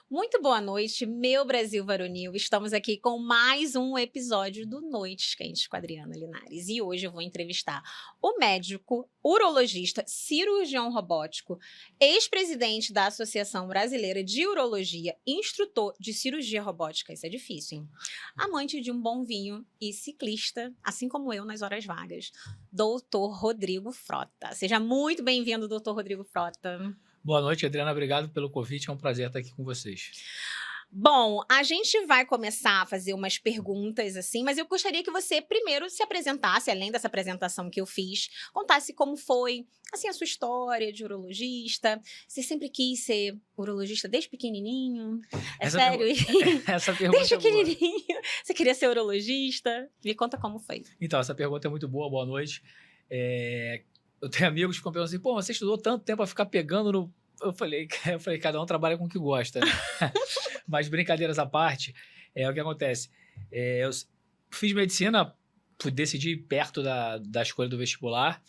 Muito boa noite, meu Brasil varonil. Estamos aqui com mais um episódio do Noites Quentes com a Adriana Linares. E hoje eu vou entrevistar o médico, urologista, cirurgião robótico, ex-presidente da Associação Brasileira de Urologia, instrutor de cirurgia robótica, isso é difícil, hein? Amante de um bom vinho e ciclista, assim como eu nas horas vagas, doutor Rodrigo Frota. Seja muito bem-vindo, doutor Rodrigo Frota. Boa noite, Adriana. Obrigado pelo convite. É um prazer estar aqui com vocês. Bom, a gente vai começar a fazer umas perguntas assim, mas eu gostaria que você primeiro se apresentasse, além dessa apresentação que eu fiz, contasse como foi, assim, a sua história de urologista. Você sempre quis ser urologista desde pequenininho? É Essa sério? essa pergunta Desde é boa. pequenininho, você queria ser urologista? Me conta como foi. Então, essa pergunta é muito boa. Boa noite. Eu tenho amigos que ficam perguntando assim, pô, você estudou tanto tempo a ficar pegando no... Eu falei, cada um trabalha com o que gosta, né? Mas brincadeiras à parte, o que acontece? Eu fiz medicina, decidi ir perto da escolha do vestibular.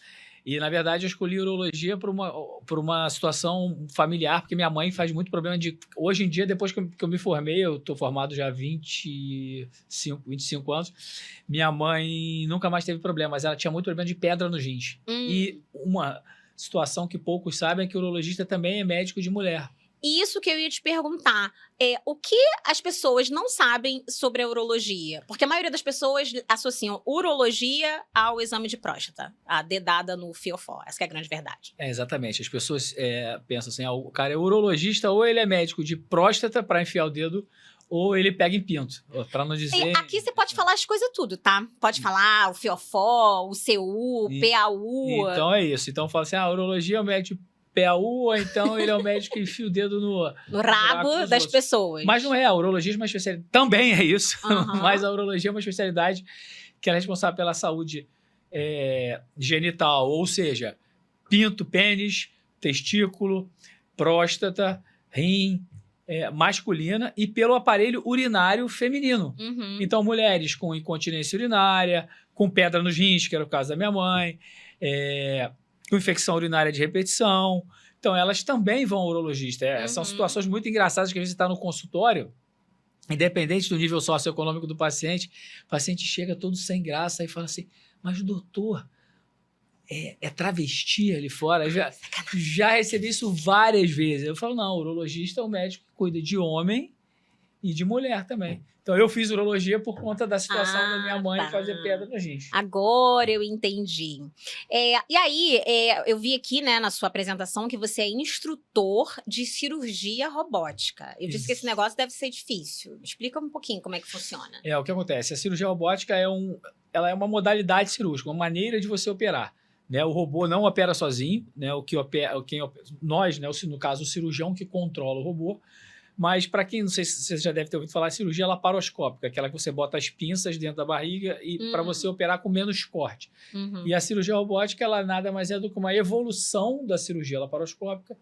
E, na verdade, eu escolhi urologia por uma situação familiar, porque minha mãe faz muito problema de... Hoje em dia, depois que eu me formei, eu estou formado já há 25 anos, minha mãe nunca mais teve problema, mas ela tinha muito problema de pedra nos rins. E uma situação que poucos sabem é que o urologista também é médico de mulher. Isso que eu ia te perguntar, o que as pessoas não sabem sobre a urologia? Porque a maioria das pessoas associam urologia ao exame de próstata, a dedada no fiofó, essa que é a grande verdade. Exatamente, as pessoas pensam assim, o cara é urologista ou ele é médico de próstata para enfiar o dedo, ou ele pega em pinto, para não dizer... Aqui você pode falar as coisas tudo, tá? Pode falar o fiofó, o CU, PAU... Então é isso, então fala assim, urologia é o médico de PAU, ou então ele é o médico que enfia o dedo no rabo das pessoas. Mas não é, a urologia é uma especialidade, também é isso, mas a urologia é uma especialidade que ela é responsável pela saúde genital, ou seja, pinto, pênis, testículo, próstata, rim, masculina, e pelo aparelho urinário feminino. Então, mulheres com incontinência urinária, com pedra nos rins, que era o caso da minha mãe, com infecção urinária de repetição. Então, elas também vão ao urologista. São situações muito engraçadas que a gente está no consultório, independente do nível socioeconômico do paciente, o paciente chega todo sem graça e fala assim, mas doutor, é travesti ali fora? Já recebi isso várias vezes. Eu falo, não, o urologista é o médico que cuida de homem e de mulher também. Então, eu fiz urologia por conta da situação da minha mãe fazer pedra nos rins. Agora eu entendi. E aí, eu vi aqui, né, na sua apresentação que você é instrutor de cirurgia robótica. Eu disse que esse negócio deve ser difícil. Explica um pouquinho como é que funciona. O que acontece? A cirurgia robótica ela é uma modalidade cirúrgica, uma maneira de você operar. Né? O robô não opera sozinho, né? Nós, né? No caso, o cirurgião que controla o robô. Mas, para quem, não sei se você já deve ter ouvido falar, a cirurgia laparoscópica, aquela que você bota as pinças dentro da barriga e para você operar com menos corte. E a cirurgia robótica, ela nada mais é do que uma evolução da cirurgia laparoscópica,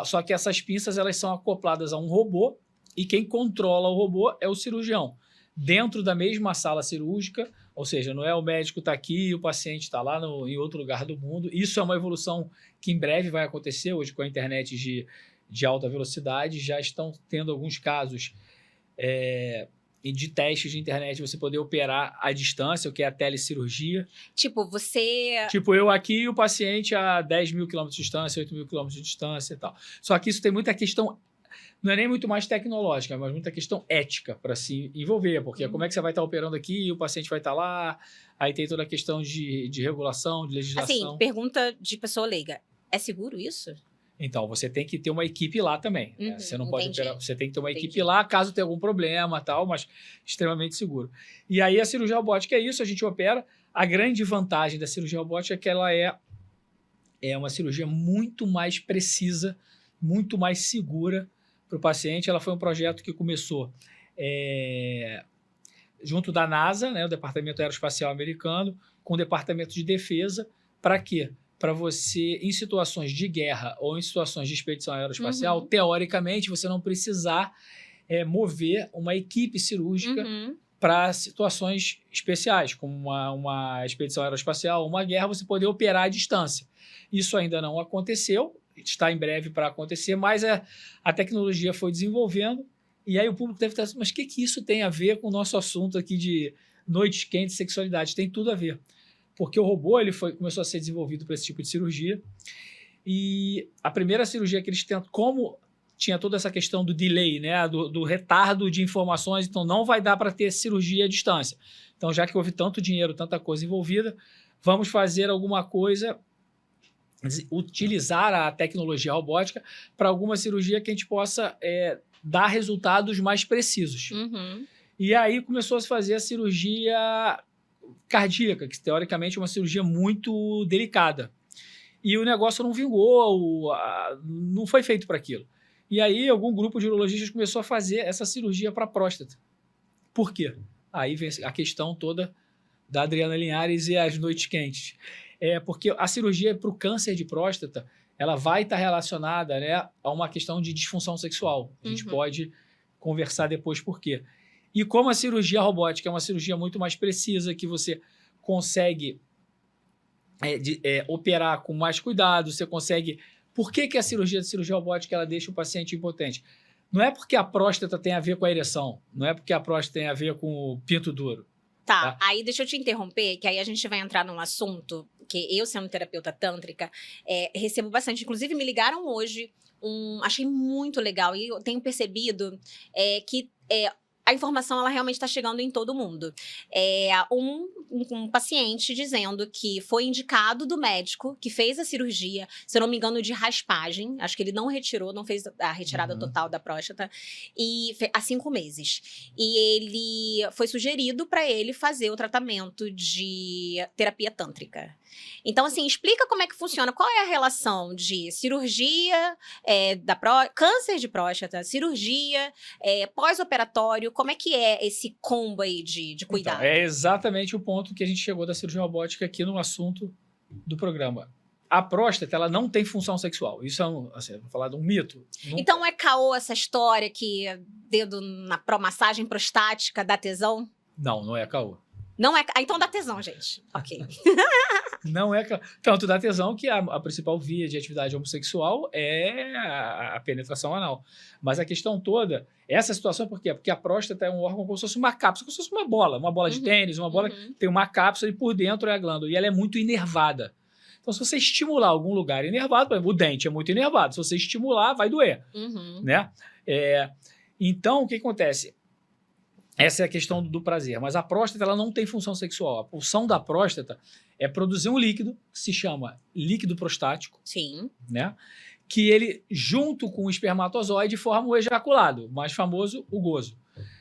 só que essas pinças elas são acopladas a um robô e quem controla o robô é o cirurgião. Dentro da mesma sala cirúrgica, ou seja, não é o médico está aqui e o paciente está lá em outro lugar do mundo. Isso é uma evolução que em breve vai acontecer, hoje com a internet de alta velocidade, já estão tendo alguns casos de testes de internet, você poder operar à distância, o que é a telecirurgia. Tipo, eu aqui e o paciente a 10 mil quilômetros de distância, 8 mil quilômetros de distância e tal. Só que isso tem muita questão... Não é nem muito mais tecnológica, mas muita questão ética para se envolver, porque como é que você vai estar operando aqui e o paciente vai estar lá, aí tem toda a questão de regulação, de legislação. Assim, pergunta de pessoa leiga, é seguro isso? Então, você tem que ter uma equipe lá também. Né? Você não pode operar, você tem que ter uma equipe lá, caso tenha algum problema, tal, mas extremamente seguro. E aí a cirurgia robótica é isso, a gente opera. A grande vantagem da cirurgia robótica é que ela é uma cirurgia muito mais precisa, muito mais segura para o paciente. Ela foi um projeto que começou junto da NASA, né, o Departamento Aeroespacial Americano, com o Departamento de Defesa. Para quê? Para você, em situações de guerra ou em situações de expedição aeroespacial, teoricamente, você não precisar mover uma equipe cirúrgica para situações especiais, como uma expedição aeroespacial ou uma guerra, você poder operar à distância. Isso ainda não aconteceu, está em breve para acontecer, mas a tecnologia foi desenvolvendo, e aí o público deve estar assim, mas o que isso tem a ver com o nosso assunto aqui de noites quentes e sexualidade? Tem tudo a ver. Porque o robô começou a ser desenvolvido para esse tipo de cirurgia, e a primeira cirurgia que eles tentam, como tinha toda essa questão do delay, né, do retardo de informações, então não vai dar para ter cirurgia à distância. Então, já que houve tanto dinheiro, tanta coisa envolvida, vamos fazer alguma coisa, utilizar a tecnologia robótica para alguma cirurgia que a gente possa dar resultados mais precisos. Uhum. E aí começou a se fazer a cirurgia cardíaca, que teoricamente é uma cirurgia muito delicada. E o negócio não vingou, não foi feito para aquilo. E aí algum grupo de urologistas começou a fazer essa cirurgia para a próstata. Por quê? Aí vem a questão toda da Adriana Linhares e as noites quentes. Porque a cirurgia para o câncer de próstata, ela vai estar relacionada, né, a uma questão de disfunção sexual. A gente pode conversar depois por quê. E como a cirurgia robótica é uma cirurgia muito mais precisa, que você consegue operar com mais cuidado, você consegue... Por que a cirurgia robótica ela deixa o paciente impotente? Não é porque a próstata tem a ver com a ereção, não é porque a próstata tem a ver com o pinto duro. Tá, aí deixa eu te interromper, que aí a gente vai entrar num assunto que eu, sendo terapeuta tântrica, recebo bastante. Inclusive, me ligaram hoje, achei muito legal, e eu tenho percebido que a informação ela realmente está chegando em todo mundo. Um paciente dizendo que foi indicado do médico que fez a cirurgia, se eu não me engano, de raspagem. Acho que ele não retirou, não fez a retirada total da próstata, e há 5 meses. E ele foi sugerido para ele fazer o tratamento de terapia tântrica. Então, assim, explica como é que funciona, qual é a relação de cirurgia, câncer de próstata, cirurgia, pós-operatório, como é que é esse combo aí de cuidado? Então, é exatamente o ponto que a gente chegou da cirurgia robótica aqui no assunto do programa. A próstata, ela não tem função sexual. Isso é, vou falar de um mito. Então é caô essa história que dedo na massagem prostática dá tesão? Não é caô. Não é. Então dá tesão, gente. Ok. Não é tanto dá tesão que a principal via de atividade homossexual é a penetração anal. Mas a questão toda, essa situação por quê? Porque a próstata é um órgão como se fosse uma cápsula, como se fosse uma bola de tênis, uma bola que tem uma cápsula e por dentro é a glândula. E ela é muito inervada. Então, se você estimular algum lugar inervado, por exemplo, o dente é muito inervado. Se você estimular, vai doer. Né? Então, o que acontece? Essa é a questão do prazer. Mas a próstata ela não tem função sexual. A função da próstata é produzir um líquido que se chama líquido prostático. Sim. Né? Que ele, junto com o espermatozoide, forma o ejaculado, mais famoso, o gozo.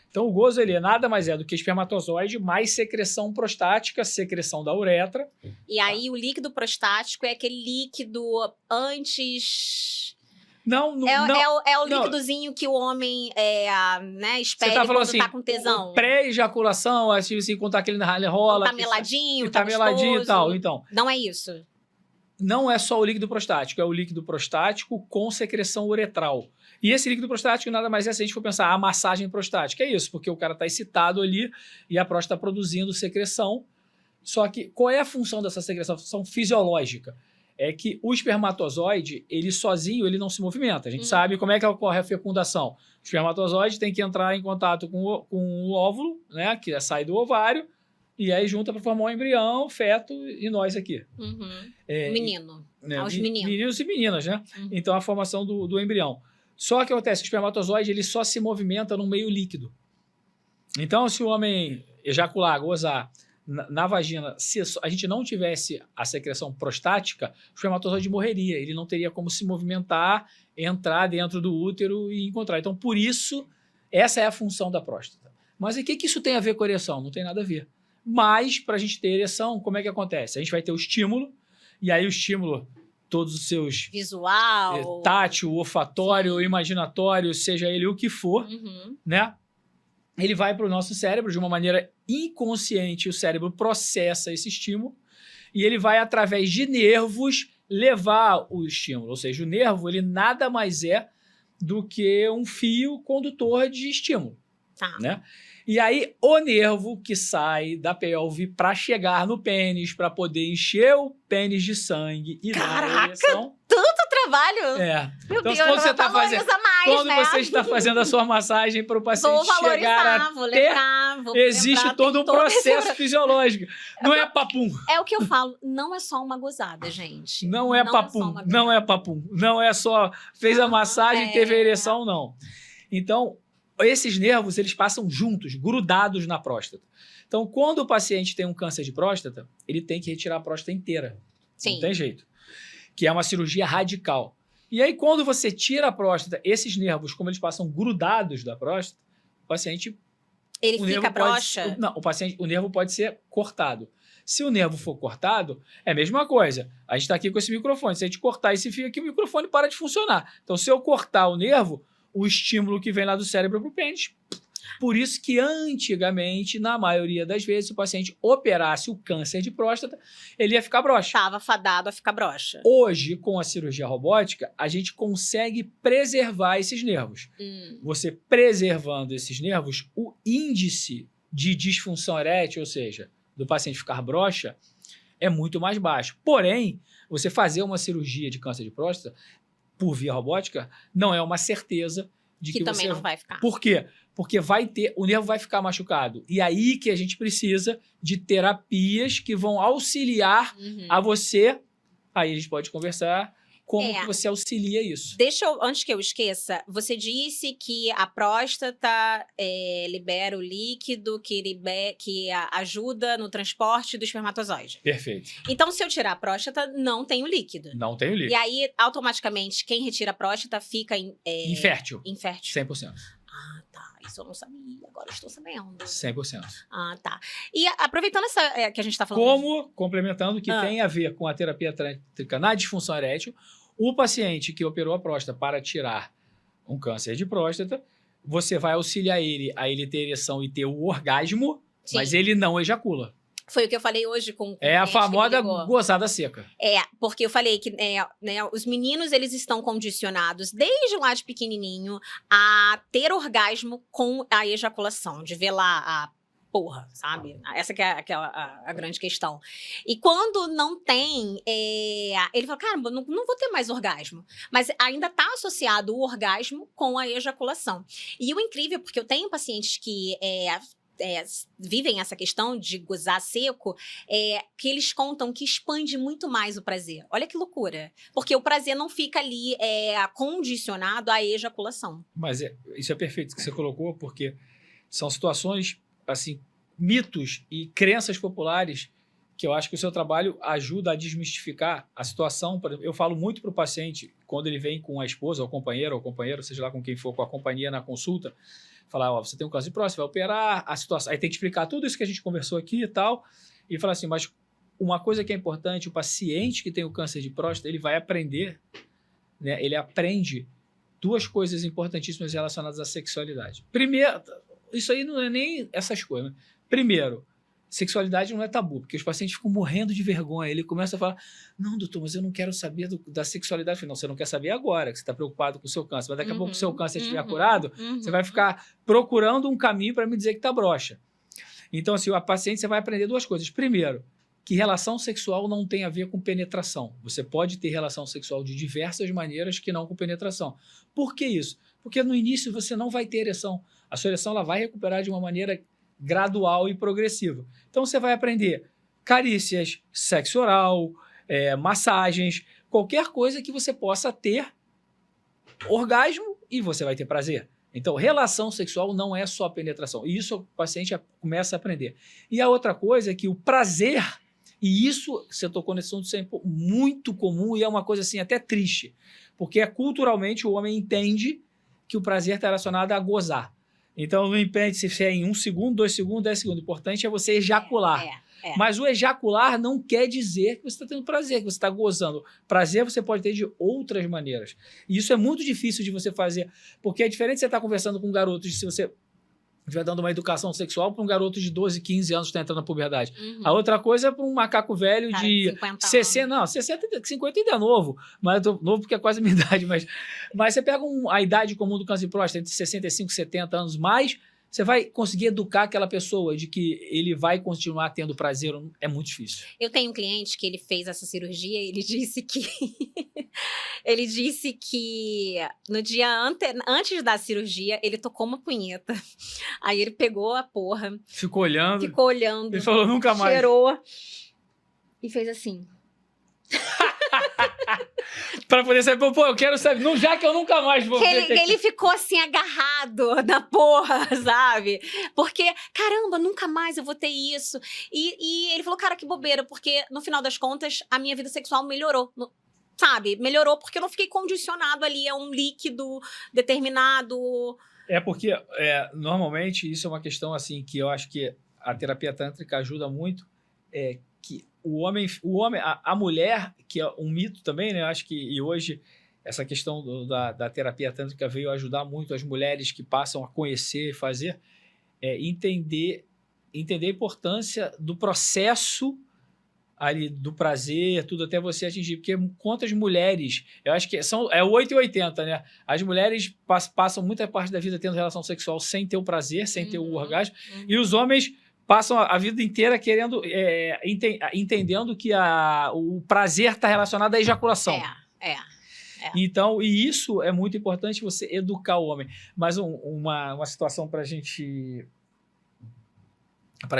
Então, o gozo ele nada mais é do que espermatozoide mais secreção prostática, secreção da uretra. E aí, o líquido prostático é aquele líquido antes... Não. É o líquidozinho que o homem espere quando assim, tá com tesão. Pré-ejaculação, assim, quando tá aquele rola. Tá meladinho, tá meladinho e tal. Então, não é isso. Não é só o líquido prostático, é o líquido prostático com secreção uretral. E esse líquido prostático nada mais é, se a gente for pensar, a massagem prostática. É isso, porque o cara tá excitado ali e a próstata tá produzindo secreção. Só que qual é a função dessa secreção? A função fisiológica. É que o espermatozoide, ele sozinho, ele não se movimenta. A gente sabe como é que ocorre a fecundação. O espermatozoide tem que entrar em contato com o óvulo, né, que sai do ovário, e aí junta para formar um embrião, feto e nós aqui. Menino. Aos meninos. Meninos e meninas, né? Então, a formação do embrião. Só que acontece, o espermatozoide, ele só se movimenta no meio líquido. Então, se o homem ejacular, gozar, na vagina, se a gente não tivesse a secreção prostática, o espermatozoide morreria. Ele não teria como se movimentar, entrar dentro do útero e encontrar. Então, por isso, essa é a função da próstata. Mas o que isso tem a ver com a ereção? Não tem nada a ver. Mas, para a gente ter ereção, como é que acontece? A gente vai ter o estímulo, e aí o estímulo, todos os seus... Visual. Tátil, olfatório, imaginatório, seja ele o que for, né? Ele vai para o nosso cérebro de uma maneira inconsciente, o cérebro processa esse estímulo e ele vai, através de nervos, levar o estímulo. Ou seja, o nervo ele nada mais é do que um fio condutor de estímulo. Né? E aí, o nervo que sai da pelve para chegar no pênis, para poder encher o pênis de sangue e dar a ereção... Tanto trabalho. Meu Então, Deus, quando você tá valoriza fazendo, mais, quando né? você está fazendo a sua massagem para o paciente Vou chegar valorizar, a vou ter, lembrar, vou existe lembrar, todo tem um todo esse- processo fisiológico. Não é papum. É o que eu falo, não é só uma gozada, gente. Não é só papum. uma Não é papum. Não é só fez a massagem e teve a ereção, não. Então, esses nervos, eles passam juntos, grudados na próstata. Então, quando o paciente tem um câncer de próstata, ele tem que retirar a próstata inteira. Sim. Não tem jeito. Que é uma cirurgia radical. E aí, quando você tira a próstata, esses nervos, como eles passam grudados da próstata, o paciente... Ele o fica nervo broxa? pode, não, o nervo pode ser cortado. Se o nervo for cortado, é a mesma coisa. A gente está aqui com esse microfone. Se a gente cortar esse fio aqui, o microfone para de funcionar. Então, se eu cortar o nervo, o estímulo que vem lá do cérebro para o pênis. Por isso que antigamente, na maioria das vezes, se o paciente operasse o câncer de próstata, ele ia ficar broxa. Estava fadado a ficar broxa. Hoje, com a cirurgia robótica, a gente consegue preservar esses nervos. Você preservando esses nervos, o índice de disfunção erétil, ou seja, do paciente ficar broxa, é muito mais baixo. Porém, você fazer uma cirurgia de câncer de próstata por via robótica não é uma certeza de que também você... não vai ficar. Por quê? Porque o nervo vai ficar machucado. E aí que a gente precisa de terapias que vão auxiliar a você. Aí a gente pode conversar como que você auxilia isso. Antes que eu esqueça, você disse que a próstata libera o líquido que ajuda no transporte do espermatozoide. Perfeito. Então, se eu tirar a próstata, não tem o líquido. Não tem o líquido. E aí, automaticamente, quem retira a próstata fica infértil. Infértil. 100%. Ah, tá. Isso eu não sabia. Agora eu estou sabendo. 100%. Ah, tá. E aproveitando essa que a gente está falando... Como, complementando, que tem a ver com a terapia tântrica na disfunção erétil, o paciente que operou a próstata para tirar um câncer de próstata, você vai auxiliar ele a ele ter ereção e ter o orgasmo, mas ele não ejacula. Foi o que eu falei hoje com É a famosa gozada seca. Porque eu falei que os meninos, eles estão condicionados desde lá de pequenininho a ter orgasmo com a ejaculação, de ver lá a porra, sabe? Essa que é a grande questão. E quando não tem, ele fala, caramba, não vou ter mais orgasmo. Mas ainda está associado o orgasmo com a ejaculação. E o incrível, porque eu tenho pacientes que... vivem essa questão de gozar seco, que eles contam que expande muito mais o prazer. Olha que loucura. Porque o prazer não fica ali condicionado à ejaculação. Mas isso é perfeito que você colocou, porque são situações, assim, mitos e crenças populares que eu acho que o seu trabalho ajuda a desmistificar a situação. Por exemplo, eu falo muito para o paciente, quando ele vem com a esposa, ou companheiro, seja lá com quem for, com a companhia na consulta, falar, ó, você tem um câncer de próstata, você vai operar, a situação... Aí tem que explicar tudo isso que a gente conversou aqui e tal, e falar assim, mas uma coisa que é importante, o paciente que tem o câncer de próstata, ele vai aprender, né? Ele aprende duas coisas importantíssimas relacionadas à sexualidade. Primeiro, isso aí não é nem essas coisas, né? Primeiro, sexualidade não é tabu, porque os pacientes ficam morrendo de vergonha. Ele começa a falar, não, doutor, mas eu não quero saber da sexualidade. Não, você não quer saber agora, que você está preocupado com o seu câncer. Mas daqui a pouco o seu câncer estiver curado, você vai ficar procurando um caminho para me dizer que está broxa. Então, assim, a paciente, você vai aprender duas coisas. Primeiro, que relação sexual não tem a ver com penetração. Você pode ter relação sexual de diversas maneiras que não com penetração. Por que isso? Porque no início você não vai ter ereção. A sua ereção ela vai recuperar de uma maneira gradual e progressiva. Então você vai aprender carícias, sexo oral, massagens, qualquer coisa que você possa ter orgasmo e você vai ter prazer. Então, relação sexual não é só penetração. E isso o paciente começa a aprender. E a outra coisa é que o prazer, e isso você tocou nesse assunto, é muito comum e é uma coisa assim até triste, porque culturalmente o homem entende que o prazer está relacionado a gozar. Então, não impede se é em 1 segundo, 2 segundos, 10 segundos. O importante é você ejacular. Mas o ejacular não quer dizer que você está tendo prazer, que você está gozando. Prazer você pode ter de outras maneiras. E isso é muito difícil de você fazer, porque é diferente de você estar conversando com um garoto, se você estiver dando uma educação sexual para um garoto de 12, 15 anos que está entrando na puberdade. A outra coisa é para um macaco velho de 60, não, 60, 50 ainda é novo, mas novo porque é quase a minha idade, mas você pega a idade comum do câncer de próstata entre 65 e 70 anos mais, você vai conseguir educar aquela pessoa de que ele vai continuar tendo prazer? É muito difícil. Eu tenho um cliente que ele fez essa cirurgia e ele disse que ele disse que no dia antes da cirurgia ele tocou uma punheta. Aí ele pegou a porra, ficou olhando. Ele falou nunca mais. Cheirou e fez assim. Pra poder saber, pô, eu quero saber, não, já que eu nunca mais vou ver. Ele ficou assim, agarrado na porra, sabe? Porque, caramba, nunca mais eu vou ter isso. E ele falou, cara, que bobeira, porque no final das contas, a minha vida sexual melhorou. Sabe? Melhorou porque eu não fiquei condicionado ali a um líquido determinado. É porque, normalmente, isso é uma questão assim, que eu acho que a terapia tântrica ajuda muito, que o homem, a mulher, que é um mito também, né? Eu acho que e hoje essa questão da terapia tântrica veio ajudar muito as mulheres que passam a conhecer, fazer, entender a importância do processo ali do prazer, tudo até você atingir, porque quantas mulheres, eu acho que é 8 e 80, né? As mulheres passam muita parte da vida tendo relação sexual sem ter o prazer, sem ter o orgasmo, e os homens passam a vida inteira querendo, entendendo que o prazer está relacionado à ejaculação. Então, e isso é muito importante, você educar o homem. Mas uma situação para a gente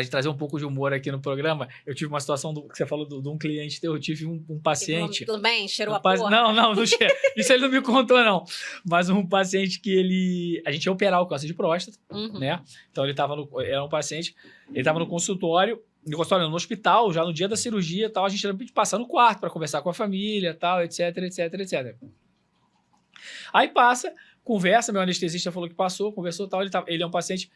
trazer um pouco de humor aqui no programa, eu tive uma situação que você falou de um cliente teu, eu tive um paciente... Tudo bem? Cheirou a porra? Não cheirou. Isso ele não me contou, não. Mas um paciente que a gente ia operar o câncer de próstata, né? Então era um paciente, ele estava no consultório, no hospital, já no dia da cirurgia, tal, a gente ia passar no quarto para conversar com a família, tal, etc. Aí passa, conversa, meu anestesista falou que passou, conversou, tal, ele é um paciente...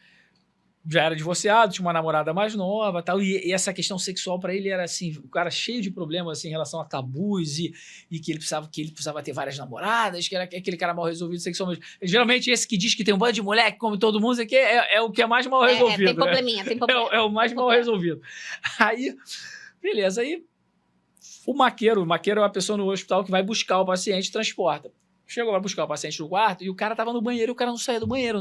já era divorciado, tinha uma namorada mais nova, tal, e essa questão sexual para ele era assim, o cara cheio de problemas assim, em relação a tabus e que ele precisava ter várias namoradas, que era aquele cara mal resolvido sexualmente. Geralmente esse que diz que tem um bando de moleque, como todo mundo, aqui é o que é mais mal resolvido. Tem probleminha, tem problema. É o mais mal resolvido. Aí, beleza, aí o maqueiro é uma pessoa no hospital que vai buscar o paciente e transporta. Chegou a buscar o paciente no quarto e o cara tava no banheiro, e o cara não saía do banheiro.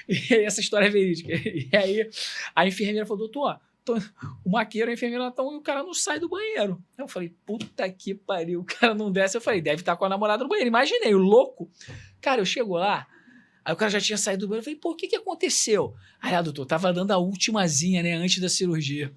E essa história é verídica. E aí a enfermeira falou, doutor, o maqueiro, a enfermeira, e o cara não sai do banheiro. Eu falei, puta que pariu, o cara não desce. Eu falei, deve estar com a namorada no banheiro. Imaginei, o louco. Cara, eu chego lá, aí o cara já tinha saído do banheiro. Eu falei, pô, o que aconteceu? Aí, doutor, tava dando a ultimazinha, né, antes da cirurgia.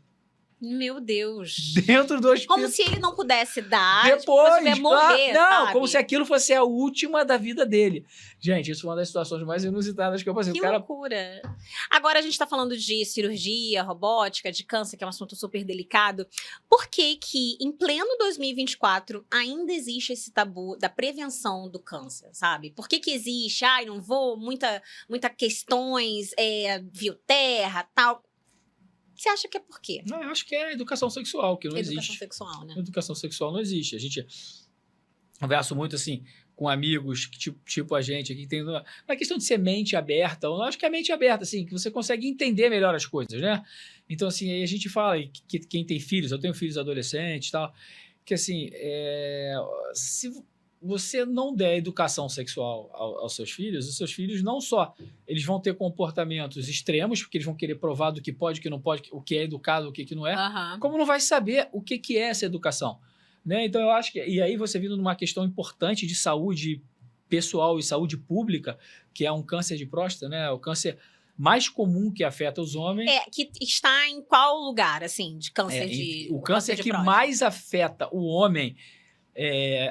Meu Deus. Dentro do hospital. Como se ele não pudesse dar, depois, tipo, morrer, não, sabe? Como se aquilo fosse a última da vida dele. Gente, isso foi uma das situações mais inusitadas que eu passei. Que loucura. Agora a gente tá falando de cirurgia, robótica, de câncer, que é um assunto super delicado. Por que em pleno 2024 ainda existe esse tabu da prevenção do câncer, sabe? Por que existe? Ai, não vou, muita questões, viu terra, tal... Você acha que é por quê? Não, eu acho que é educação sexual, que não existe. Educação sexual, né? Educação sexual não existe. A gente conversa muito, assim, com amigos, que, tipo a gente aqui, que tem uma questão de ser mente aberta. Eu acho que é mente aberta, assim, que você consegue entender melhor as coisas, né? Então, assim, aí a gente fala que quem tem filhos, eu tenho filhos adolescentes e tal, que, assim, se você não der educação sexual aos seus filhos, os seus filhos não só eles vão ter comportamentos extremos, porque eles vão querer provar do que pode, o que não pode, o que é educado, o que não é, como não vai saber o que é essa educação, né? Então eu acho que, e aí você vindo numa questão importante de saúde pessoal e saúde pública, que é um câncer de próstata, né? O câncer mais comum que afeta os homens. Que está em qual lugar, assim, de câncer de o câncer que próstata? Mais afeta o homem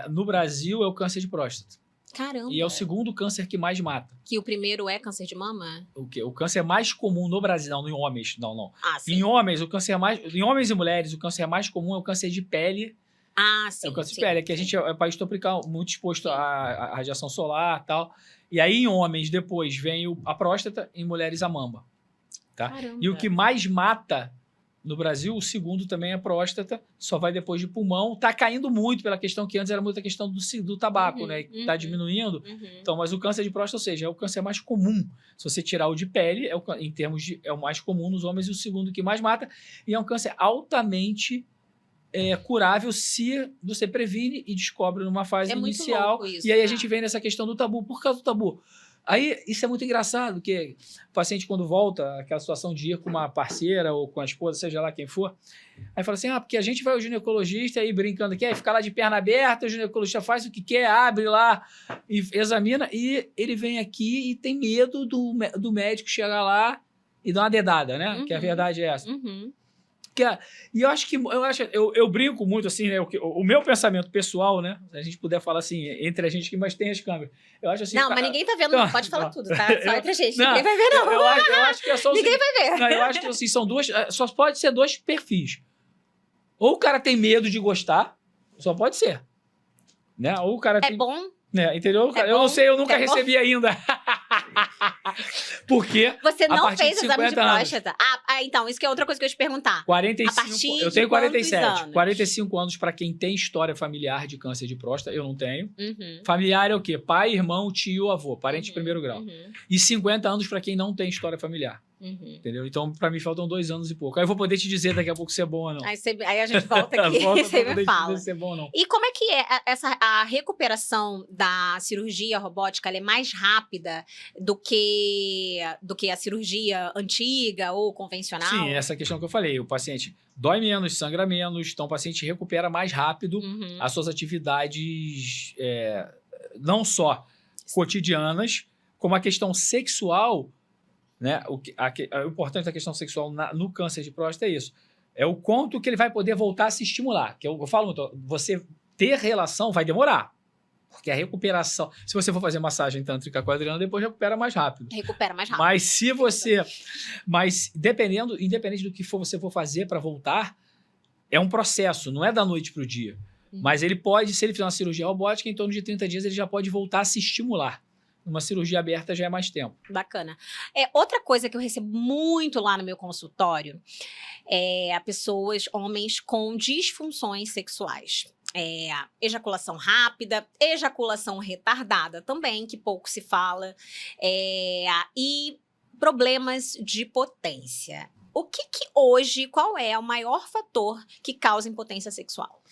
no Brasil é o câncer de próstata. Caramba. E é o segundo câncer que mais mata. Que o primeiro é câncer de mama? O câncer mais comum no Brasil, não, em homens, não. Ah, sim. Em homens, em homens e mulheres, o câncer mais comum é o câncer de pele. Ah, sim. É o câncer de pele, que a gente é um país tropical, muito exposto à radiação solar e tal. E aí, em homens, depois vem a próstata, em mulheres a mama. Tá? Caramba. E o que mais mata no Brasil, o segundo também é próstata, só vai depois de pulmão. Tá caindo muito pela questão que antes era muita questão do tabaco, né? Tá diminuindo. Então, mas o câncer de próstata, ou seja, é o câncer mais comum. Se você tirar o de pele, em termos de, é o mais comum nos homens e o segundo que mais mata. E é um câncer altamente curável se você previne e descobre numa fase inicial. Muito louco isso, e aí a gente vem nessa questão do tabu. Por causa do tabu? Aí, isso é muito engraçado, porque o paciente, quando volta, aquela situação de ir com uma parceira ou com a esposa, seja lá quem for, aí fala assim, porque a gente vai ao ginecologista aí brincando aqui, aí fica lá de perna aberta, o ginecologista faz o que quer, abre lá, e examina, e ele vem aqui e tem medo do médico chegar lá e dar uma dedada, né? Que a verdade é essa. E eu brinco muito assim, né? O meu pensamento pessoal, né? Se a gente puder falar assim, entre a gente que mais tem as câmeras. Eu acho assim. Não, mas ninguém tá vendo, não. Pode falar tudo, tá? Só entre a gente. Não, ninguém vai ver, não. Eu acho que é só ninguém vai ver. Não, eu acho que assim, são duas. Só pode ser dois perfis. Ou o cara tem medo de gostar, só pode ser. Né? Ou o cara tem. É bom. Né? Entendeu? É eu bom, não sei, eu nunca é recebi ainda. Porque você não partir fez de exame de 50 anos. próstata? Então, isso que é outra coisa que eu ia te perguntar. 45, A partir eu tenho de quantos 47. anos? 45 anos para quem tem história familiar de câncer de próstata, eu não tenho. Uhum. Familiar é o quê? Pai, irmão, tio, avô, parente de primeiro grau. Uhum. E 50 anos para quem não tem história familiar. Uhum. Entendeu? Então, para mim, faltam 2 anos e pouco. Aí eu vou poder te dizer daqui a pouco se é bom ou não. Aí a gente volta aqui e você me fala. Se é bom ou não. E como é que é a recuperação da cirurgia robótica? Ela é mais rápida do que a cirurgia antiga ou convencional? Sim, essa questão que eu falei. O paciente dói menos, sangra menos, então o paciente recupera mais rápido as suas atividades, não só cotidianas, como a questão sexual. Né? O importante da questão sexual no câncer de próstata é isso. É o quanto que ele vai poder voltar a se estimular. Que eu falo muito, você ter relação vai demorar. Porque a recuperação... Se você for fazer massagem tântrica com a Adriana, depois recupera mais rápido. Recupera mais rápido. Mas se você... independente do que você for fazer para voltar, é um processo, não é da noite para o dia. Mas ele pode, se ele fizer uma cirurgia robótica, em torno de 30 dias ele já pode voltar a se estimular. Uma cirurgia aberta já é mais tempo. Bacana. Outra coisa que eu recebo muito lá no meu consultório é pessoas, homens com disfunções sexuais. Ejaculação rápida, ejaculação retardada também, que pouco se fala, e problemas de potência. O que hoje, qual é o maior fator que causa impotência sexual?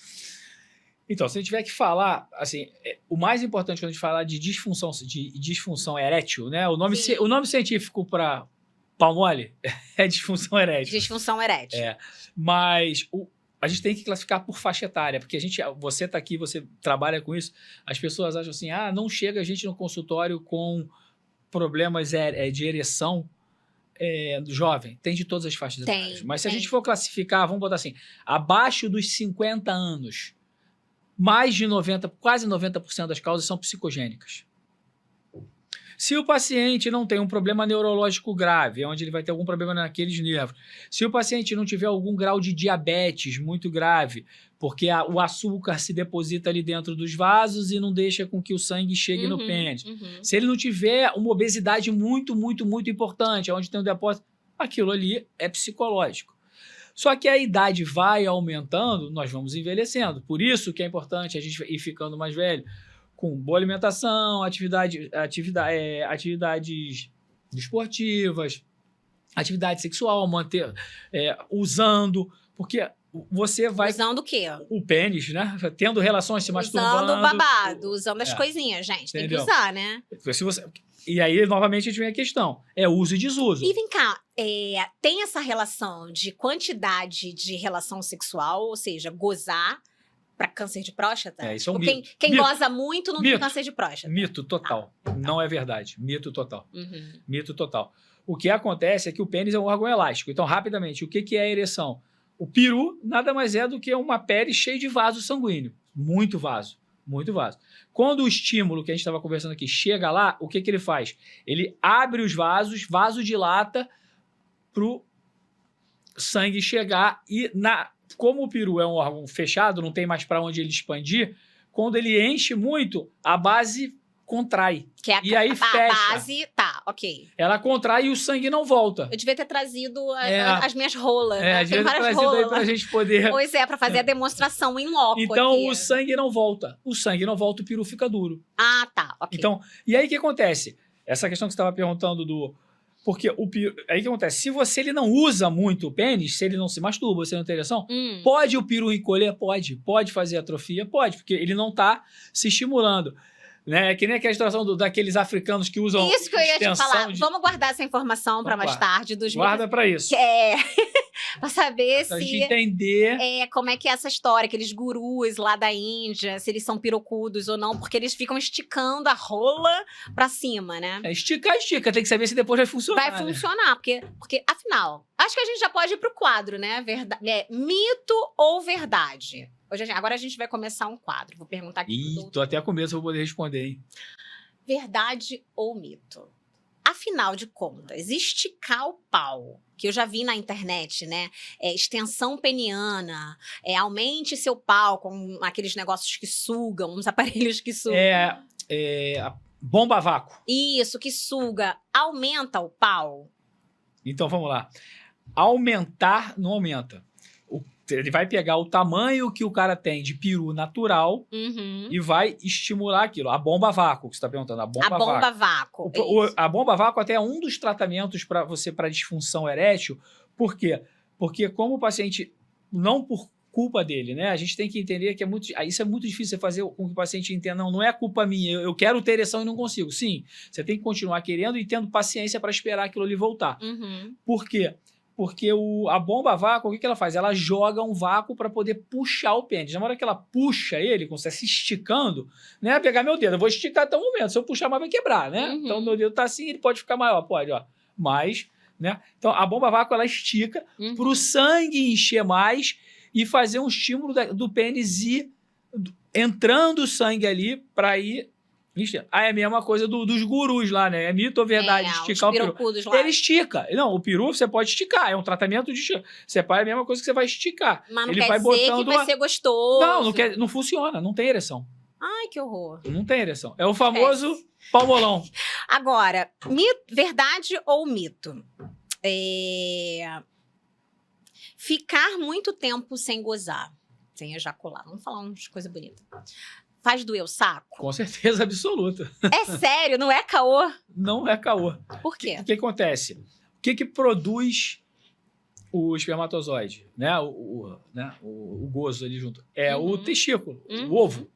Então, se a gente tiver que falar, assim, o mais importante quando a gente fala de disfunção erétil, né? O nome científico para pau mole é disfunção erétil. Disfunção erétil. Mas a gente tem que classificar por faixa etária, porque você está aqui, você trabalha com isso, as pessoas acham assim, não chega a gente no consultório com problemas de ereção jovem. Tem de todas as faixas etárias. Mas se a gente for classificar, vamos botar assim, abaixo dos 50 anos, mais de 90%, quase 90% das causas são psicogênicas. Se o paciente não tem um problema neurológico grave, onde ele vai ter algum problema naqueles nervos, se o paciente não tiver algum grau de diabetes muito grave, porque o açúcar se deposita ali dentro dos vasos e não deixa com que o sangue chegue no pênis. Se ele não tiver uma obesidade muito, muito, muito importante, onde tem um depósito, aquilo ali é psicológico. Só que a idade vai aumentando, nós vamos envelhecendo. Por isso que é importante a gente ir ficando mais velho, com boa alimentação, atividades esportivas, atividade sexual, manter usando, porque você vai... Usando o quê? O pênis, né? Tendo relações, se masturbando. Usando o babado, usando as coisinhas, gente. Entendeu? Tem que usar, né? E aí, novamente, a gente vem a questão. É uso e desuso. E vem cá, tem essa relação de quantidade de relação sexual, ou seja, gozar para câncer de próstata? Isso é um mito. Quem goza muito não tem câncer de próstata. Mito total. Não é verdade. Mito total. Mito total. O que acontece é que o pênis é um órgão elástico. Então, rapidamente, o que é a ereção? O peru nada mais é do que uma pele cheia de vaso sanguíneo. Muito vaso. Muito vaso. Quando o estímulo que a gente estava conversando aqui chega lá, o que ele faz? Ele abre os vasos, vasodilata para o sangue chegar e, como o peru é um órgão fechado, não tem mais para onde ele expandir, quando ele enche muito, a base contrai. E aí fecha. A base, ok. Ela contrai e o sangue não volta. Eu devia ter trazido as minhas rolas. Tem várias rolas aí pra gente poder... Pois é, pra fazer a demonstração em loco. Então, aqui. O sangue não volta. O sangue não volta, o peru fica duro. Ok. Então, e aí o que acontece? Essa questão que você estava perguntando do... Porque o peru... Aí o que acontece? Se ele não usa muito o pênis, se ele não se masturba, se ele não tem ereção, pode o peru encolher? Pode. Pode fazer atrofia? Pode, porque ele não está se estimulando. Né? É que nem aquela situação daqueles africanos que usam Isso que eu ia te extensão falar. de... Vamos guardar essa informação para mais tarde. Dos Guarda para isso. para saber Pra gente se entender... como é que é essa história, aqueles gurus lá da Índia, se eles são pirocudos ou não, porque eles ficam esticando a rola pra cima, né? Estica. Tem que saber se depois vai funcionar. Vai funcionar, porque, afinal, acho que a gente já pode ir pro quadro, né? Mito ou verdade? Agora a gente vai começar um quadro. Vou perguntar aqui pro doutor. Tô até com medo se eu vou poder responder, hein? Verdade ou mito? Afinal de contas, esticar o pau, que eu já vi na internet, né? Extensão peniana, aumente seu pau com aqueles negócios que sugam, uns aparelhos que sugam. A bomba a vácuo. Isso, que suga. Aumenta o pau? Então, vamos lá. Aumentar não aumenta. Ele vai pegar o tamanho que o cara tem de peru natural e vai estimular aquilo. A bomba a vácuo, que você está perguntando. A bomba a vácuo. A bomba a vácuo até é um dos tratamentos para disfunção erétil. Por quê? Porque como o paciente, não por culpa dele, né? A gente tem que entender que isso é muito difícil você fazer com que o paciente entenda. Não é culpa minha, eu quero ter ereção e não consigo. Sim, você tem que continuar querendo e tendo paciência para esperar aquilo ali voltar. Por quê? Porque a bomba a vácuo, o que ela faz? Ela joga um vácuo para poder puxar o pênis. Na hora que ela puxa ele, quando você está se esticando, né? Pegar meu dedo, eu vou esticar até um momento. Se eu puxar mais, vai quebrar, né? Então, meu dedo tá assim, ele pode ficar maior, pode, ó. Mas, né? Então, a bomba a vácuo, ela estica para o sangue encher mais e fazer um estímulo do pênis ir entrando o sangue ali para ir... é a mesma coisa dos gurus lá, né? É mito ou verdade esticar o peru? Lá. Ele estica. Não, o peru você pode esticar. É um tratamento de esticar. Você é a mesma coisa que você vai esticar. Mas não ele quer vai dizer que vai ser gostoso. Não funciona. Não tem ereção. Ai, que horror. Não tem ereção. É o famoso palmolão. Agora, verdade ou mito? Ficar muito tempo sem gozar, sem ejacular. Vamos falar umas coisas bonitas. Faz doer o saco? Com certeza absoluta. É sério? Não é caô? Não é caô. Por quê? O que acontece? O que produz o espermatozoide? Né? O gozo ali junto. É o testículo, o ovo.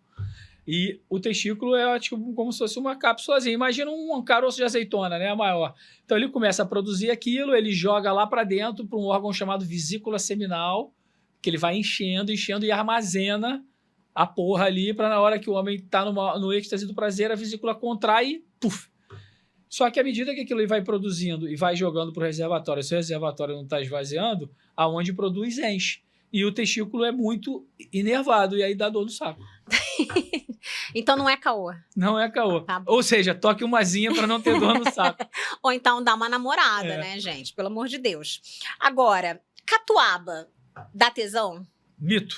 E o testículo é tipo como se fosse uma cápsulazinha. Imagina um caroço de azeitona, né? Maior. Então ele começa a produzir aquilo, ele joga lá para dentro para um órgão chamado vesícula seminal, que ele vai enchendo e armazena a porra ali, para na hora que o homem tá no êxtase do prazer, a vesícula contrai e puf. Só que à medida que aquilo vai produzindo e vai jogando pro reservatório, se o reservatório não está esvaziando, aonde produz enche. E o testículo é muito inervado, e aí dá dor no saco. Então não é caô. Não é caô. Tá. Ou seja, toque umazinha para não ter dor no saco. Ou então dá uma namorada, né, gente? Pelo amor de Deus. Agora, catuaba, dá tesão? Mito.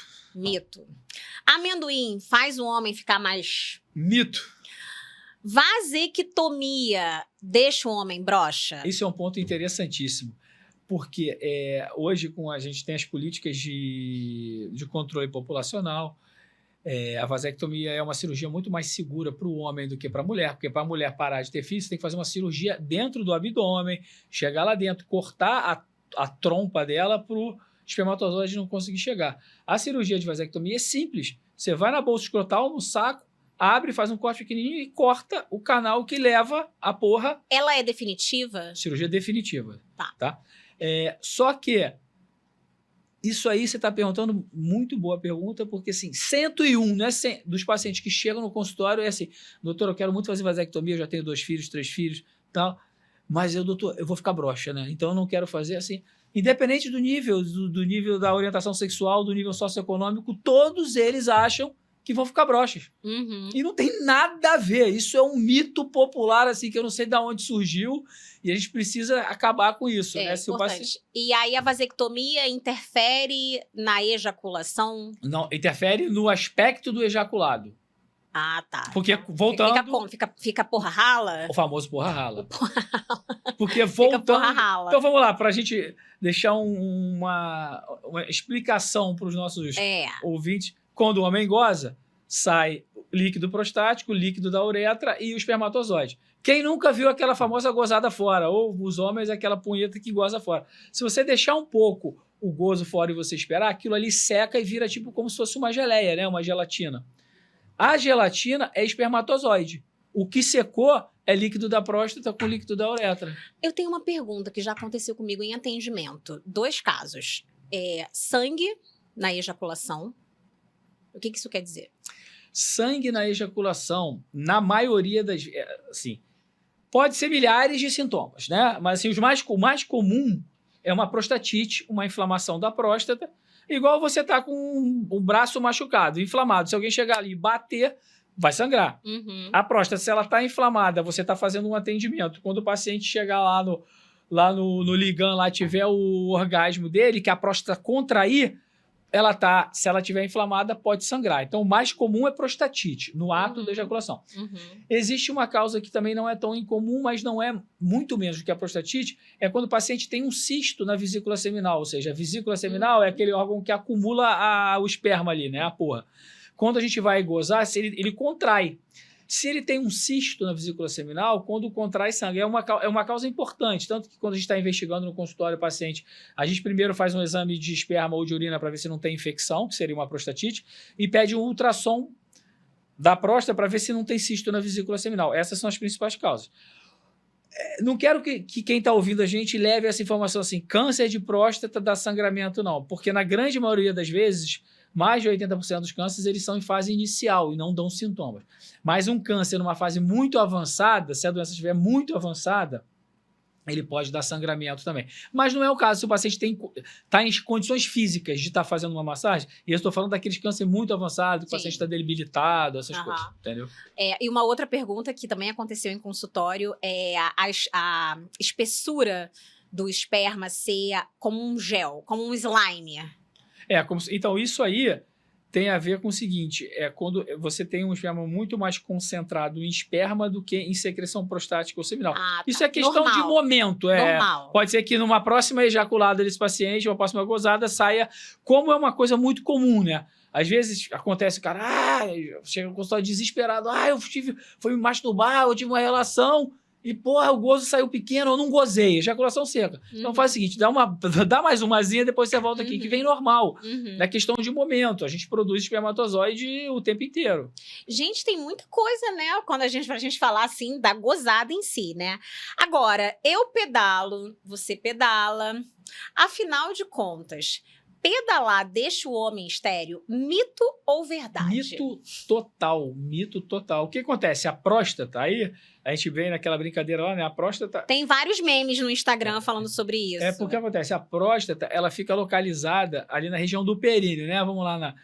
Amendoim faz o homem ficar mais... Mito. Vasectomia deixa o homem broxa? Esse é um ponto interessantíssimo. Porque hoje a gente tem as políticas de controle populacional. A vasectomia é uma cirurgia muito mais segura para o homem do que para a mulher. Porque para a mulher parar de ter filho, você tem que fazer uma cirurgia dentro do abdômen, chegar lá dentro, cortar a trompa dela para o espermatozoide não conseguir chegar. A cirurgia de vasectomia é simples. Você vai na bolsa escrotal, no saco, abre, faz um corte pequenininho e corta o canal que leva a porra... Ela é definitiva? Cirurgia definitiva. Tá? Só que isso aí você está perguntando, muito boa pergunta, porque assim, 101, né, dos pacientes que chegam no consultório é assim, doutor, eu quero muito fazer vasectomia, eu já tenho 2 filhos, 3 filhos, tal, mas doutor, eu vou ficar broxa, né? Então eu não quero fazer assim. Independente do nível da orientação sexual, do nível socioeconômico, todos eles acham que vão ficar broxas. E não tem nada a ver. Isso é um mito popular, assim, que eu não sei de onde surgiu, e a gente precisa acabar com isso. Né? Importante. E aí a vasectomia interfere na ejaculação? Não, interfere no aspecto do ejaculado. Ah, tá. Porque voltando... Fica como? Fica porra rala? O famoso porra rala. Porque voltando... Fica porra rala. Então vamos lá, para a gente deixar uma explicação para os nossos ouvintes. Quando o homem goza, sai líquido prostático, líquido da uretra e o espermatozoide. Quem nunca viu aquela famosa gozada fora? Ou os homens, aquela punheta que goza fora. Se você deixar um pouco o gozo fora e você esperar, aquilo ali seca e vira tipo como se fosse uma geleia, né? Uma gelatina. A gelatina é espermatozoide. O que secou é líquido da próstata com líquido da uretra. Eu tenho uma pergunta que já aconteceu comigo em atendimento. 2 casos. Sangue na ejaculação. O que isso quer dizer? Sangue na ejaculação, na maioria das... assim, pode ser milhares de sintomas, né? Mas assim, o mais comum é uma prostatite, uma inflamação da próstata, igual você tá com o braço machucado, inflamado. Se alguém chegar ali e bater, vai sangrar. Uhum. A próstata, se ela tá inflamada, você tá fazendo um atendimento. Quando o paciente chegar lá no Ligan, lá tiver o orgasmo dele, que a próstata contrair, se ela estiver inflamada, pode sangrar. Então, o mais comum é prostatite, no ato da ejaculação. Uhum. Existe uma causa que também não é tão incomum, mas não é muito menos do que a prostatite, é quando o paciente tem um cisto na vesícula seminal, ou seja, a vesícula seminal é aquele órgão que acumula o esperma ali, né, a porra. Quando a gente vai gozar, ele contrai. Se ele tem um cisto na vesícula seminal, quando contrai sangue, é uma causa importante. Tanto que quando a gente está investigando no consultório o paciente, a gente primeiro faz um exame de esperma ou de urina para ver se não tem infecção, que seria uma prostatite, e pede um ultrassom da próstata para ver se não tem cisto na vesícula seminal. Essas são as principais causas. Não quero que quem está ouvindo a gente leve essa informação assim, câncer de próstata dá sangramento, não. Porque na grande maioria das vezes, mais de 80% dos cânceres, eles são em fase inicial e não dão sintomas. Mas um câncer numa fase muito avançada, se a doença estiver muito avançada, ele pode dar sangramento também. Mas não é o caso se o paciente está em condições físicas de estar fazendo uma massagem, e eu estou falando daqueles câncer muito avançado, que o paciente está debilitado, essas coisas, entendeu? E uma outra pergunta que também aconteceu em consultório é a espessura do esperma ser como um gel, como um slime. Então, isso aí tem a ver com o seguinte, quando você tem um esperma muito mais concentrado em esperma do que em secreção prostática ou seminal. Tá. Isso é questão de momento. Normal. Pode ser que numa próxima ejaculada desse paciente, uma próxima gozada, saia, como é uma coisa muito comum, né? Às vezes acontece, o cara, chega no consultório desesperado, fui me masturbar, eu tive uma relação, e, porra, o gozo saiu pequeno, eu não gozei, ejaculação seca. Então faz o seguinte, dá mais umazinha, depois você volta aqui, que vem normal. É questão de momento, a gente produz espermatozoide o tempo inteiro. Gente, tem muita coisa, né, pra gente falar, assim, da gozada em si, né? Agora, eu pedalo, você pedala, afinal de contas, pedalar deixa o homem estéril, mito ou verdade? Mito total. O que acontece? A próstata, aí a gente vê naquela brincadeira lá, né? A próstata... Tem vários memes no Instagram falando sobre isso. Porque acontece, a próstata, ela fica localizada ali na região do períneo, né? Vamos lá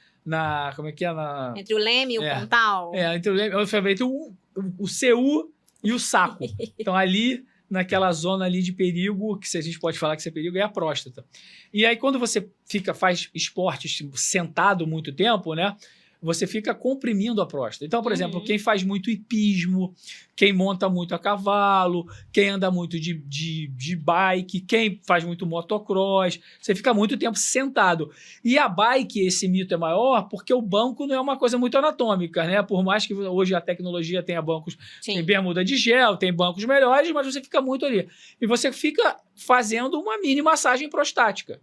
como é que é? Entre o leme e o pontal. Entre o leme, o CU e o saco. Então ali... naquela zona ali de perigo, que se a gente pode falar que isso é perigo, é a próstata. E aí, quando você faz esportes sentado muito tempo, né? Você fica comprimindo a próstata. Então, por exemplo, quem faz muito hipismo, quem monta muito a cavalo, quem anda muito de bike, quem faz muito motocross, você fica muito tempo sentado. E a bike, esse mito é maior porque o banco não é uma coisa muito anatômica, né? Por mais que hoje a tecnologia tenha bancos, tem bermuda de gel, tem bancos melhores, mas você fica muito ali. E você fica fazendo uma mini massagem prostática.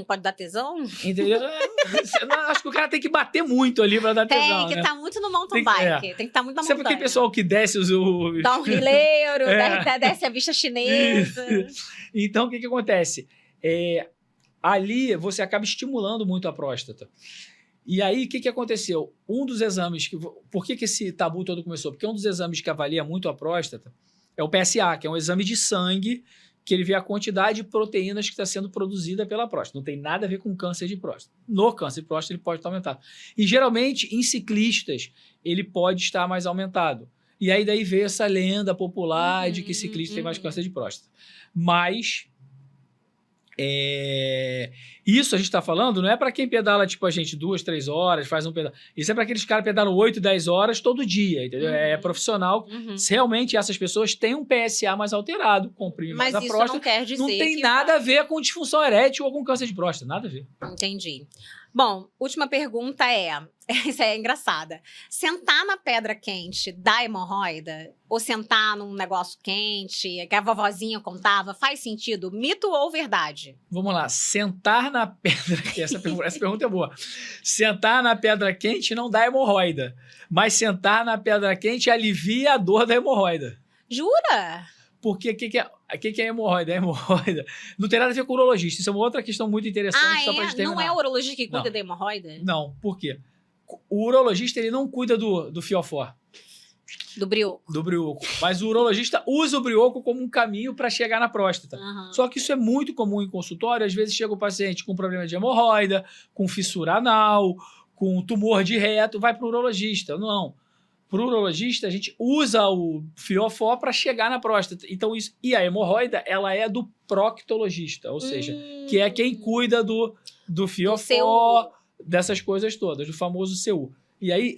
Pode dar tesão? Entendeu? Acho que o cara tem que bater muito ali pra dar tesão. Tem que estar muito no mountain bike. Tem que estar muito na montanha. Sempre tem pessoal que desce dá um rileiro, desce a vista chinesa. Então, o que acontece? Ali você acaba estimulando muito a próstata. E aí, o que aconteceu? Um dos exames... Por que esse tabu todo começou? Porque um dos exames que avalia muito a próstata é o PSA, que é um exame de sangue que ele vê a quantidade de proteínas que está sendo produzida pela próstata. Não tem nada a ver com câncer de próstata. No câncer de próstata, ele pode estar aumentado. E, geralmente, em ciclistas, ele pode estar mais aumentado. E aí, daí veio essa lenda popular de que ciclista tem mais câncer de próstata. Mas... isso a gente está falando não é para quem pedala tipo a gente 2, 3 horas, faz um pedal. Isso é para aqueles caras que pedalam 8, 10 horas todo dia, entendeu? É profissional. Se realmente essas pessoas têm um PSA mais alterado, comprime mais a próstata, não quer dizer não tem nada a ver com disfunção erétil ou com câncer de próstata, nada a ver. Entendi. Bom, última pergunta essa é engraçada. Sentar na pedra quente dá hemorroida? Ou sentar num negócio quente, que a vovozinha contava, faz sentido? Mito ou verdade? Vamos lá, sentar na pedra quente, essa pergunta é boa. Sentar na pedra quente não dá hemorroida, mas sentar na pedra quente alivia a dor da hemorroida. Jura? Porque o que é hemorroida? Hemorroida não tem nada a ver com urologista. Isso é uma outra questão muito interessante. Só pra gente Não é o urologista que cuida Não. da hemorroida? Não, por quê? O urologista ele não cuida do fiofó, Do brioco. do brioco. Mas o urologista usa o brioco como um caminho para chegar na próstata. Uhum. Só que isso é muito comum em consultório. Às vezes chega o paciente com problema de hemorroida, com fissura anal, com tumor de reto, vai para o urologista. Não. Para o urologista, a gente usa o fiofó para chegar na próstata. Então, e a hemorroida, ela é do proctologista, ou seja, que é quem cuida do fiofó, dessas coisas todas, do famoso CU. E aí,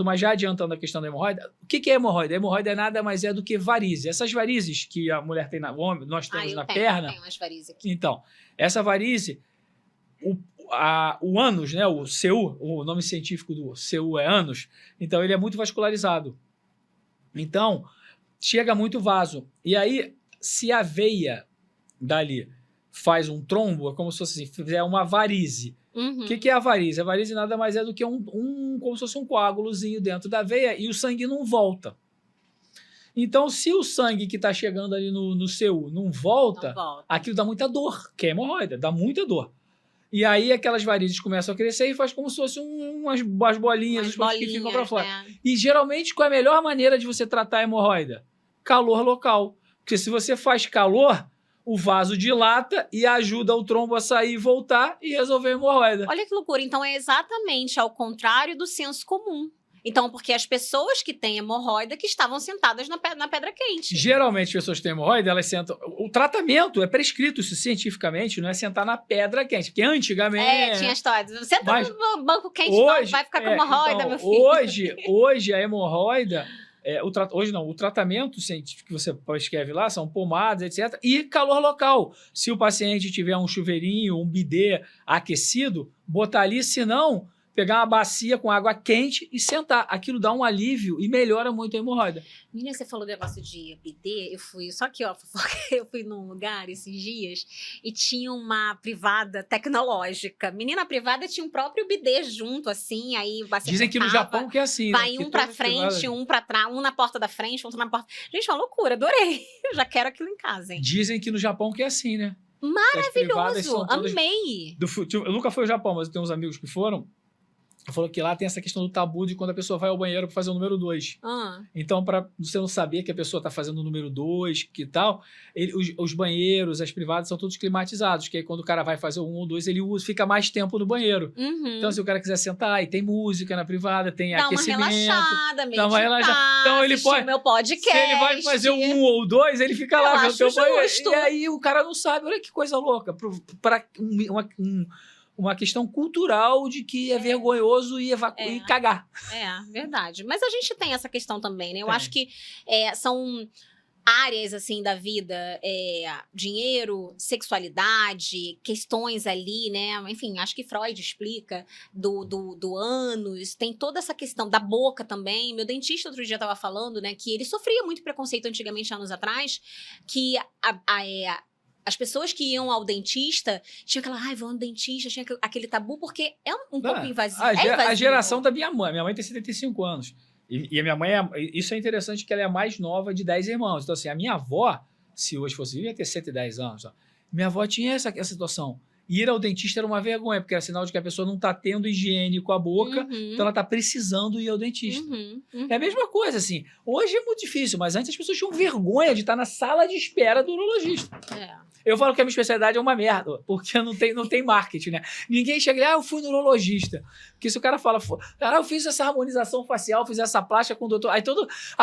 mas já adiantando a questão da hemorroida, o que é hemorroida? A hemorroida nada mais é do que varizes. Essas varizes que a mulher tem nós temos na perna. Eu tenho umas varizes aqui. Então, essa varize, o ânus, né, o CU, o nome científico do CU é ânus, então ele é muito vascularizado. Então, chega muito vaso. E aí, se a veia dali faz um trombo, é como se fosse assim, fizer uma varize. Uhum. O que é a varize? A varize nada mais é do que como se fosse um coágulozinho dentro da veia e o sangue não volta. Então, se o sangue que está chegando ali no CU não volta, aquilo dá muita dor, que é hemorroida, dá muita dor. E aí aquelas varizes começam a crescer e faz como se fossem umas bolinhas, que ficam para fora. É. E geralmente, qual é a melhor maneira de você tratar a hemorroida? Calor local. Porque se você faz calor, o vaso dilata e ajuda o trombo a sair e voltar e resolver a hemorroida. Olha que loucura. Então é exatamente ao contrário do senso comum. Então, porque as pessoas que têm hemorroida que estavam sentadas na pedra quente. Geralmente, as pessoas que têm hemorroida, elas sentam... O tratamento é prescrito isso cientificamente, não é sentar na pedra quente. Porque antigamente... tinha história. Senta no banco quente, não, vai ficar com hemorroida, então, meu filho. Hoje a hemorroida... Hoje não, o tratamento científico que você prescreve lá são pomadas, etc. E calor local. Se o paciente tiver um chuveirinho, um bidê aquecido, botar ali, se não... pegar uma bacia com água quente e sentar. Aquilo dá um alívio e melhora muito a hemorroida. Menina, você falou do negócio de bidê, só que, eu fui num lugar esses dias e tinha uma privada tecnológica. Menina, a privada tinha um próprio bidê junto, assim, aí você dizem que no Japão que é assim, vai né? um pra frente, um pra trás, um na porta da frente, outro na porta... Gente, uma loucura, adorei. Eu já quero aquilo em casa, hein? Dizem que no Japão que é assim, né? Maravilhoso, amei. Eu nunca fui ao Japão, mas eu tenho uns amigos que foram. Falou que lá tem essa questão do tabu de quando a pessoa vai ao banheiro para fazer o número 2. Então, para você não saber que a pessoa está fazendo o número 2, que tal, os banheiros, as privadas são todos climatizados, que aí quando o cara vai fazer o 1 ou 2, ele fica mais tempo no banheiro. Uhum. Então, se o cara quiser sentar, e tem música na privada, tem aquecimento. Dá uma relaxada, dá uma relaxada. Então, ele pode... meu podcast. Se ele vai fazer o 1 ou 2, ele fica lá no teu banheiro. E aí o cara não sabe. Olha que coisa louca. Para uma questão cultural de que é vergonhoso e cagar. Verdade. Mas a gente tem essa questão também, né? Eu acho que são áreas, assim, da vida, dinheiro, sexualidade, questões ali, né? Enfim, acho que Freud explica do ânus, tem toda essa questão da boca também. Meu dentista outro dia estava falando, né, que ele sofria muito preconceito antigamente, anos atrás, que as pessoas que iam ao dentista tinham aquela, vão ao dentista, tinha aquele tabu, porque é um pouco invasivo. A geração da minha mãe tem 75 anos. E a minha mãe, isso é interessante, que ela é a mais nova de 10 irmãos. Então, assim, a minha avó, se hoje fosse viva, ia ter 110 anos. Ó. Minha avó tinha essa situação. Ir ao dentista era uma vergonha, porque era sinal de que a pessoa não está tendo higiene com a boca, então ela está precisando ir ao dentista. É a mesma coisa, assim. Hoje é muito difícil, mas antes as pessoas tinham vergonha de estar na sala de espera do urologista. Eu falo que a minha especialidade é uma merda, porque não tem marketing, né? Ninguém chega e eu fui no urologista. Porque se o cara fala, eu fiz essa harmonização facial, fiz essa plástica com o doutor, aí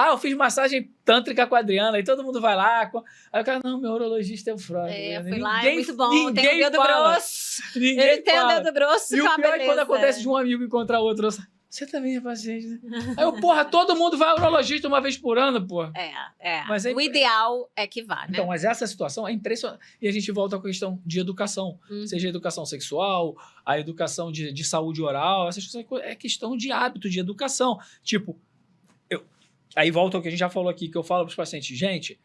eu fiz massagem tântrica com a Adriana, aí todo mundo vai lá. Aí o cara, não, meu urologista é o Freud. Fui lá, é muito bom, tem o dedo grosso. Ninguém tem o dedo grosso, e o pior é quando acontece de um amigo encontrar outro. Você também é paciente, né? Aí eu, porra, todo mundo vai ao urologista uma vez por ano, porra. Mas o ideal é que vá, né? Então, mas essa situação é impressionante. E a gente volta à questão de educação. Seja a educação sexual, a educação de saúde oral, essas coisas é questão de hábito, de educação. Tipo, aí volta ao que a gente já falou aqui, que eu falo para os pacientes, gente,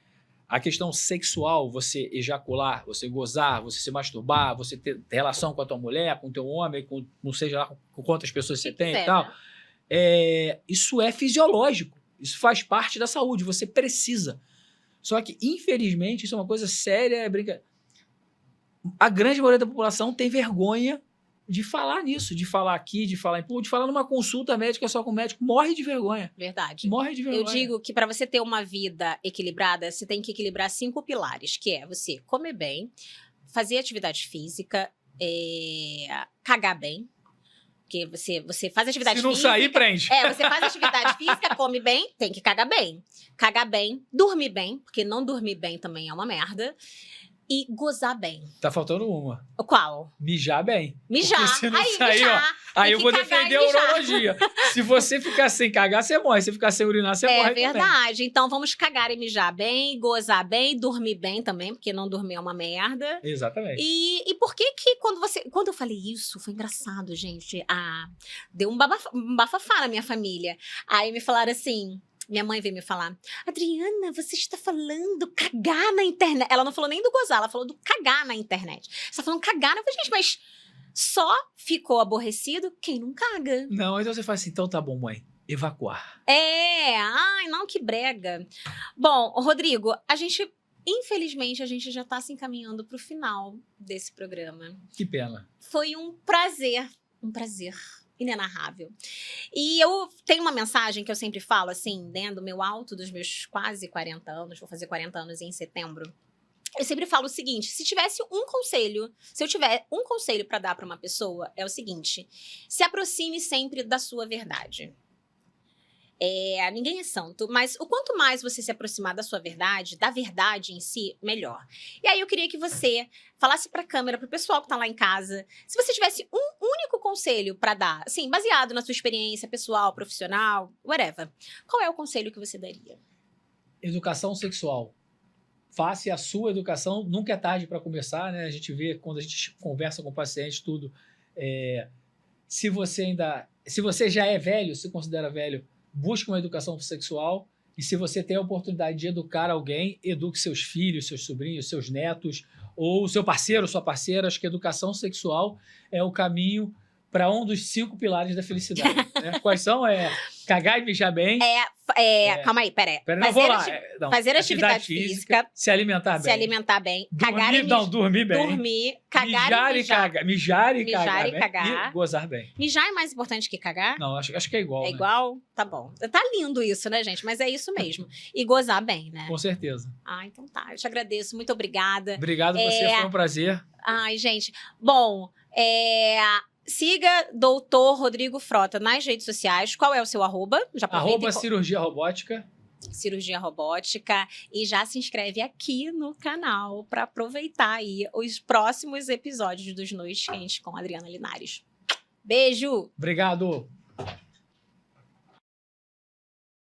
a questão sexual, você ejacular, você gozar, você se masturbar, você ter relação com a tua mulher, com o teu homem, com não seja lá com quantas pessoas você tem e tal, isso é fisiológico, isso faz parte da saúde, você precisa. Só que, infelizmente, isso é uma coisa séria, a grande maioria da população tem vergonha de falar nisso, de falar aqui, de falar em público, de falar numa consulta médica só com o médico, morre de vergonha. Verdade. Morre de vergonha. Eu digo que para você ter uma vida equilibrada, você tem que equilibrar 5 pilares, que é você comer bem, fazer atividade física, cagar bem, porque você faz atividade física... Se não sair, prende. Você faz atividade física, come bem, tem que cagar bem. Cagar bem, dormir bem, porque não dormir bem também é uma merda. E gozar bem. Tá faltando uma. Qual? Mijar bem. Mijar. Porque se não sair, aí eu vou defender a urologia. Se você ficar sem cagar, você morre. Se ficar sem urinar, você morre também. É verdade. Então, vamos cagar e mijar bem, gozar bem, dormir bem também, porque não dormir é uma merda. Exatamente. E por que quando eu falei isso, foi engraçado, gente. Deu um bafafá na minha família. Aí me falaram assim... Minha mãe veio me falar, Adriana, você está falando cagar na internet. Ela não falou nem do gozar, ela falou do cagar na internet. Você está falando cagar, eu falei, gente, mas só ficou aborrecido quem não caga. Não, então você fala assim, então tá bom, mãe, evacuar. Ai, não, que brega. Bom, Rodrigo, infelizmente, a gente já está se encaminhando para o final desse programa. Que pena. Foi um prazer inenarrável. E eu tenho uma mensagem que eu sempre falo, assim, dentro do meu alto dos meus quase 40 anos, vou fazer 40 anos em setembro, eu sempre falo o seguinte, se eu tiver um conselho para dar para uma pessoa, é o seguinte, se aproxime sempre da sua verdade. Ninguém é santo, mas o quanto mais você se aproximar da sua verdade, da verdade em si, melhor. E aí eu queria que você falasse para a câmera, para o pessoal que está lá em casa, se você tivesse um único conselho para dar, assim, baseado na sua experiência pessoal, profissional, whatever, qual é o conselho que você daria? Educação sexual. Faça a sua educação, nunca é tarde para começar, né? A gente vê quando a gente conversa com o paciente, tudo. Se você já é velho, se considera velho, busque uma educação sexual e se você tem a oportunidade de educar alguém, eduque seus filhos, seus sobrinhos, seus netos ou seu parceiro, sua parceira. Acho que a educação sexual é o caminho para um dos 5 pilares da felicidade. Né? Quais são? Cagar e mijar bem. Calma aí, peraí. Não, vou lá. Fazer atividade física. Se alimentar bem. Se alimentar bem. Dormir bem. Dormir, cagar e mijar. Mijar e cagar. E gozar bem. Mijar é mais importante que cagar? Não, acho que é igual. É igual? Tá bom. Tá lindo isso, né, gente? Mas é isso mesmo. E gozar bem, né? Com certeza. Então tá. Eu te agradeço. Muito obrigada. Obrigado você, foi um prazer. Ai, gente. Bom, siga Doutor Rodrigo Frota nas redes sociais. Qual é o seu arroba? Cirurgia Robótica. Cirurgia Robótica. E já se inscreve aqui no canal para aproveitar aí os próximos episódios dos Noites Quentes com Adriana Linares. Beijo! Obrigado!